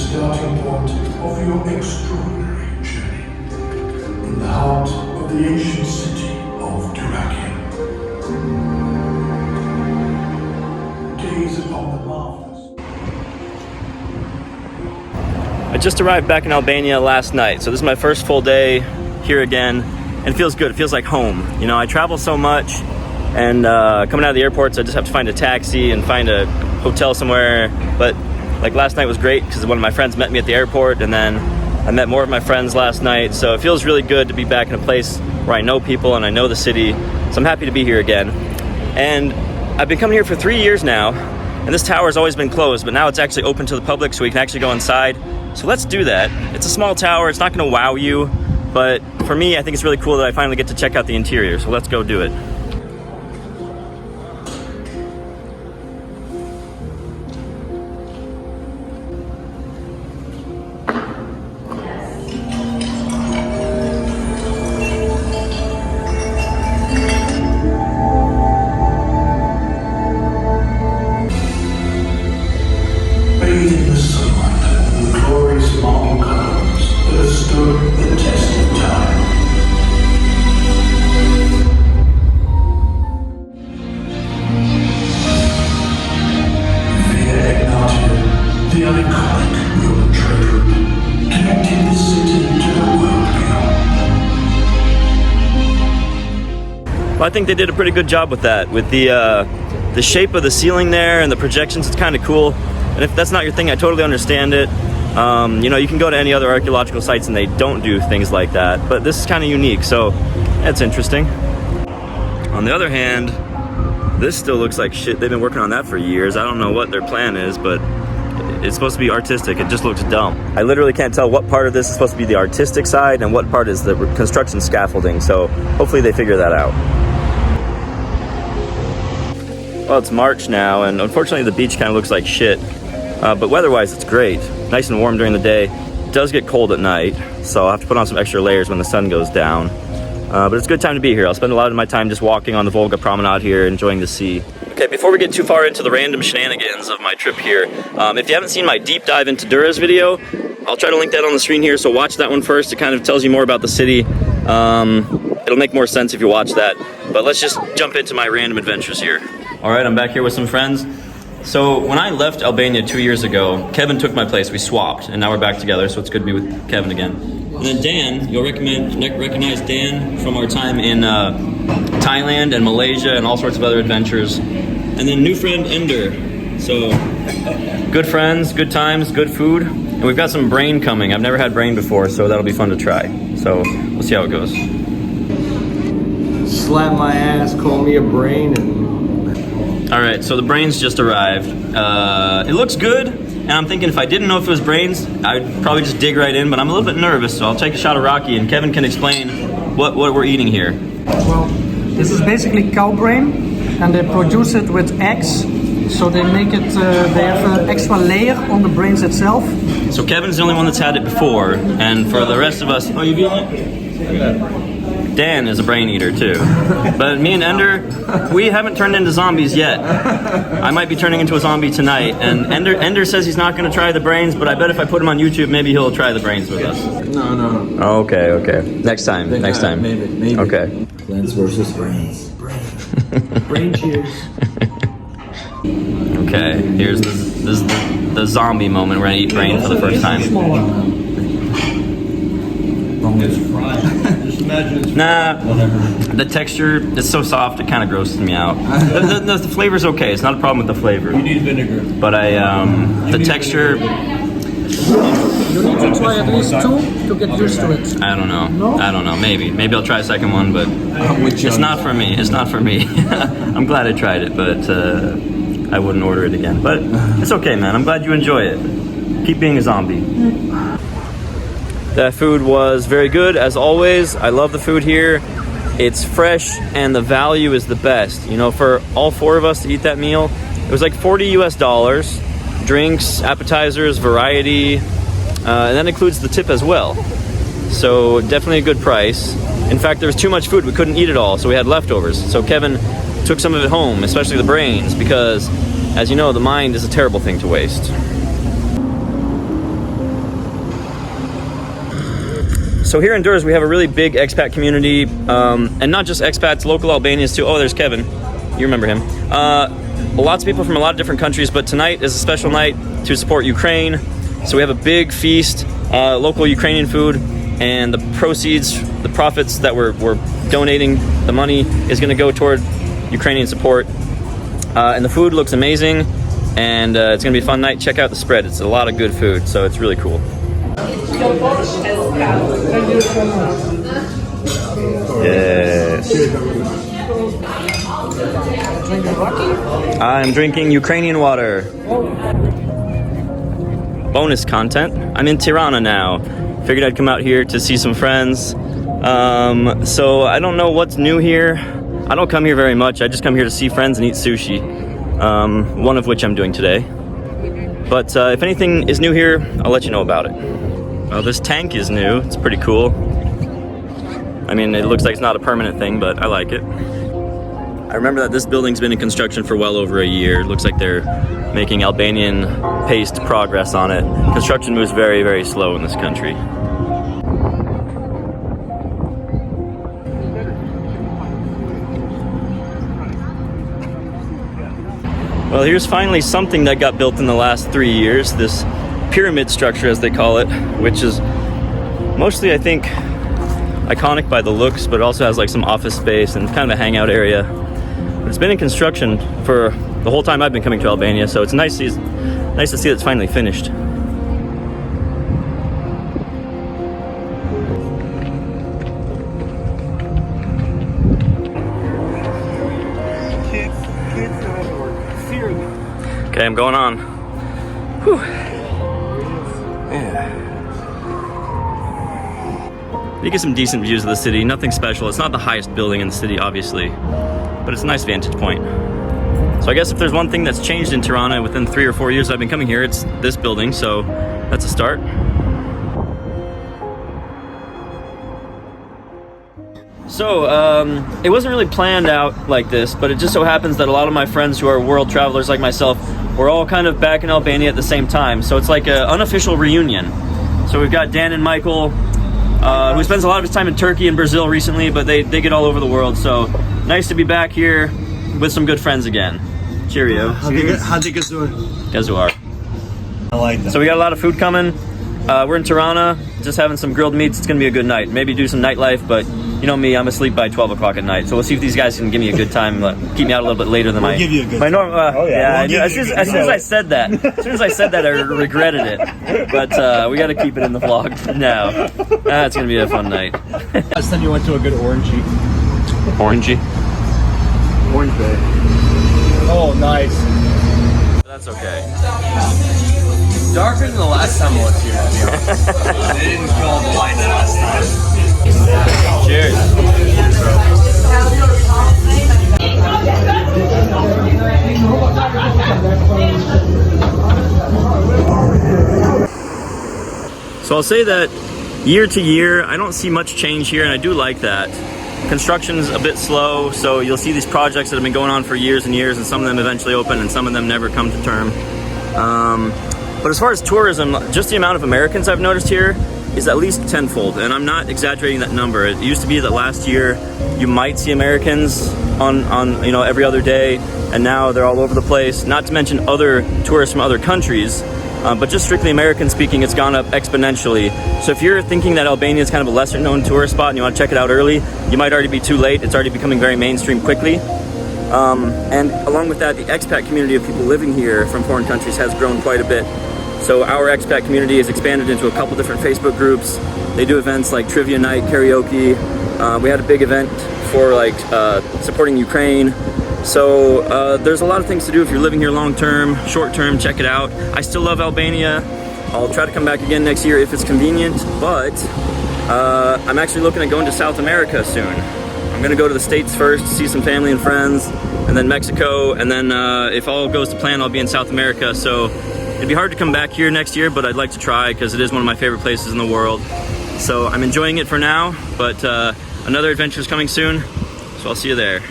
starting point of your extraordinary journey. In the heart of the ancient city of Tirana. Gaze upon the marvelous. I just arrived back in Albania last night, so this is my first full day here again, and it feels good. It feels like home. You know, I travel so much, and coming out of the airports, I just have to find a taxi and find a hotel somewhere. But like last night was great because one of my friends met me at the airport, and then I met more of my friends last night. So it feels really good to be back in a place where I know people and I know the city. So I'm happy to be here again. And I've been coming here for 3 years now, and this tower has always been closed, but now it's actually open to the public, so we can actually go inside. So let's do that. It's a small tower. It's not going to wow you, but for me, I think it's really cool that I finally get to check out the interior. So let's go do it. Well, I think they did a pretty good job with that. With the shape of the ceiling there and the projections, it's kind of cool. And if that's not your thing, I totally understand it. You know, you can go to any other archaeological sites and they don't do things like that. But this is kind of unique, so that's interesting. On the other hand, this still looks like shit. They've been working on that for years. I don't know what their plan is, but it's supposed to be artistic. It just looks dumb. I literally can't tell what part of this is supposed to be the artistic side and what part is the construction scaffolding. So hopefully they figure that out. Well, it's March now, and unfortunately the beach kind of looks like shit. But weather-wise, it's great. Nice and warm during the day. It does get cold at night, so I'll have to put on some extra layers when the sun goes down. But it's a good time to be here. I'll spend a lot of my time just walking on the Volga promenade here, enjoying the sea. Okay, before we get too far into the random shenanigans of my trip here, if you haven't seen my deep dive into Dura's video, I'll try to link that on the screen here, so watch that one first. It kind of tells you more about the city. It'll make more sense if you watch that. But let's just jump into my random adventures here. All right, I'm back here with some friends. So when I left Albania 2 years ago, Kevin took my place. We swapped, and now we're back together, so it's good to be with Kevin again. And then Dan, you'll recognize Dan from our time in Thailand and Malaysia and all sorts of other adventures. And then new friend Ender. So good friends, good times, good food. And we've got some brain coming. I've never had brain before, so that'll be fun to try. So we'll see how it goes. Slap my ass, call me a brain, and... All right, so the brains just arrived. It looks good, and I'm thinking if I didn't know if it was brains, I'd probably just dig right in, but I'm a little bit nervous, so I'll take a shot of Rocky, and Kevin can explain what we're eating here. Well, this is basically cow brain, and they produce it with eggs, so they make it, they have an extra layer on the brains itself. So Kevin's the only one that's had it before, and for the rest of us, oh, you feeling it? Dan is a brain eater too. But me and Ender, we haven't turned into zombies yet. I might be turning into a zombie tonight, and Ender says he's not going to try the brains, but I bet if I put him on YouTube, maybe he'll try the brains with us. No. Okay. Next time. Maybe. Okay. Plants versus brains. Brain cheers. Okay, here's the zombie moment. We're going to eat brain for the first time. It's fried. Just imagine it's Nah, the texture is so soft it kind of grosses me out. The flavor's okay. It's not a problem with the flavor. You need vinegar. But the texture. You need to try at least 2 to get used to it. I don't know. No? I don't know. Maybe I'll try a second one, but it's not for me. It's not for me. I'm glad I tried it, but I wouldn't order it again. But it's okay, man. I'm glad you enjoy it. Keep being a zombie. That food was very good, as always. I love the food here. It's fresh, and the value is the best. You know, for all 4 of us to eat that meal, it was like $40 US. Drinks, appetizers, variety, and that includes the tip as well. So definitely a good price. In fact, there was too much food. We couldn't eat it all, so we had leftovers. So Kevin took some of it home, especially the brains, because, as you know, the mind is a terrible thing to waste. So here in Durrës, we have a really big expat community, and not just expats, local Albanians too. Oh, there's Kevin. You remember him. Lots of people from a lot of different countries, but tonight is a special night to support Ukraine. So we have a big feast, local Ukrainian food, and the proceeds, the profits that we're donating, the money is going to go toward Ukrainian support. And the food looks amazing, and it's going to be a fun night. Check out the spread. It's a lot of good food, so it's really cool. Yes. I'm drinking Ukrainian water. Bonus content. I'm in Tirana now. Figured I'd come out here to see some friends. So I don't know what's new here. I don't come here very much. I just come here to see friends and eat sushi. One of which I'm doing today. But if anything is new here, I'll let you know about it. Well, this tank is new. It's pretty cool. I mean, it looks like it's not a permanent thing, but I like it. I remember that this building's been in construction for well over a year. It looks like they're making Albanian-paced progress on it. Construction moves very, very slow in this country. Well, here's finally something that got built in the last 3 years. This pyramid structure, as they call it, which is mostly, I think, iconic by the looks, but it also has like some office space and kind of a hangout area. But it's been in construction for the whole time I've been coming to Albania, so it's nice to see that it's finally finished. Okay, I'm going on. Whew. Yeah. You get some decent views of the city, nothing special. It's not the highest building in the city, obviously, but it's a nice vantage point. So I guess if there's one thing that's changed in Tirana within 3 or 4 years I've been coming here, it's this building, so that's a start. So, it wasn't really planned out like this, but it just so happens that a lot of my friends who are world travelers like myself, we're all kind of back in Albania at the same time. So it's like an unofficial reunion. So we've got Dan and Michael, who spends a lot of his time in Turkey and Brazil recently, but they get all over the world. So nice to be back here with some good friends again. Cheerio. How'd you guys doing? Gazuar. I like that. So we got a lot of food coming. We're in Tirana, just having some grilled meats. It's gonna be a good night. Maybe do some nightlife, but you know me, I'm asleep by 12 o'clock at night. So we'll see if these guys can give me a good time, keep me out a little bit later than We'll give you a good my normal. Oh, yeah. Yeah, as soon as I said that, I regretted it. But we got to keep it in the vlog for now. It's gonna be a fun night. Last time you went to a good orangey. Orangey. Orange Bay. Oh, nice. That's okay. Darker than the last time I was here, to be honest. They didn't call the light last time. Cheers. So I'll say that year to year, I don't see much change here, and I do like that. Construction's a bit slow, so you'll see these projects that have been going on for years and years, and some of them eventually open, and some of them never come to term. But as far as tourism, just the amount of Americans I've noticed here is at least tenfold, and I'm not exaggerating that number. It used to be that last year you might see Americans on every other day, and now they're all over the place. Not to mention other tourists from other countries, but just strictly American speaking, it's gone up exponentially. So if you're thinking that Albania is kind of a lesser known tourist spot and you want to check it out early, you might already be too late. It's already becoming very mainstream quickly. And along with that, the expat community of people living here from foreign countries has grown quite a bit. So our expat community has expanded into a couple different Facebook groups. They do events like trivia night, karaoke. We had a big event for supporting Ukraine. So there's a lot of things to do if you're living here long term, short term. Check it out. I still love Albania. I'll try to come back again next year if it's convenient, but I'm actually looking at going to South America soon. I'm gonna go to the States first, see some family and friends, and then Mexico, and then if all goes to plan, I'll be in South America. So it'd be hard to come back here next year, but I'd like to try because it is one of my favorite places in the world. So I'm enjoying it for now, but another adventure is coming soon, so I'll see you there.